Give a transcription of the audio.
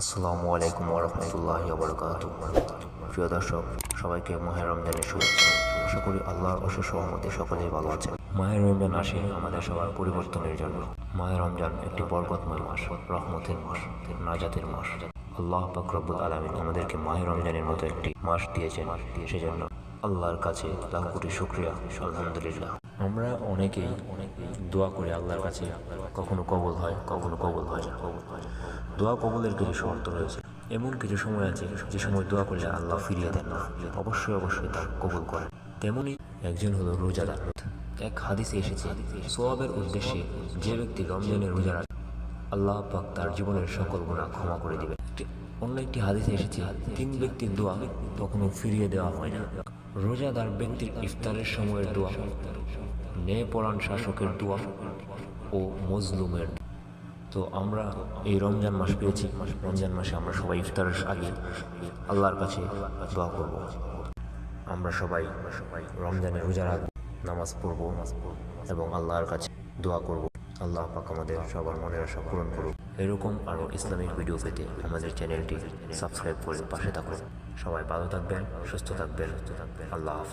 আসসালামু আলাইকুম ওয়া রাহমাতুল্লাহি ওয়া বারাকাতুহু। প্রিয় দর্শক, সবাইকে মাহে রমজানের শুভেচ্ছা। আশা করি আল্লাহর অশেষ রহমতে সকলেই ভালো আছেন। মাহে রমজান আসে আমাদের সবার পরিবর্তনের জন্য। মাহে রমজান একটি বরকতময় মাস, রহমতের মাস, নাজাতের মাস। আল্লাহ পাক রব্বুল আলামিন আমাদেরকে মাহে রমজানের মতো একটি মাস দিয়েছেন, সেজন্য আল্লাহর কাছে লাখ কোটি শুকরিয়া, আলহামদুলিল্লাহ। আমরা অনেকেই দোয়া করি আল্লাহর কাছে, কখনো কবুল হয়, কখনো কবুল হয় না। দোয়া কবুলের কিছু শর্ত রয়েছে। এমন কিছু সময় আছে যে সময় দোয়া করলে আল্লাহ ফিরিয়ে দেন না, অবশ্যই তা কবুল করেন। তেমনি একজন হলো রোজাদার। এক হাদিসে এসেছে, সোয়াবের উদ্দেশ্যে যে ব্যক্তি রমজানে রোজা রাখে আল্লাহ পাক তার জীবনের সকল গুনাহ ক্ষমা করে দিবেন। অন্য একটি হাদিসে এসেছে, 3 ব্যক্তির দোয়া কখনো ফিরিয়ে দেওয়া হয় না। রোজাদার ব্যক্তির ইফতারের সময়ের দোয়া, ন্যায়পরায়ণ শাসকের দোয়া ও মজলুমের। তো আমরা এই রমজান মাস পেয়েছি। রমজান মাসে আমরা সবাই ইফতারের আগে আল্লাহর কাছে দোয়া করব। আমরা সবাই রমজানে রোজা রাখব, নামাজ পড়ব এবং আল্লাহর কাছে দোয়া করব। আল্লাহ পাক আমাদের সবার মনের আশা পূরণ করুক। এরকম আরও ইসলামিক ভিডিও পেতে আমাদের চ্যানেলটি সাবস্ক্রাইব করে পাশে থাকুন। সবাই ভালো থাকবেন, সুস্থ থাকবেন। আল্লাহ হাফেজ।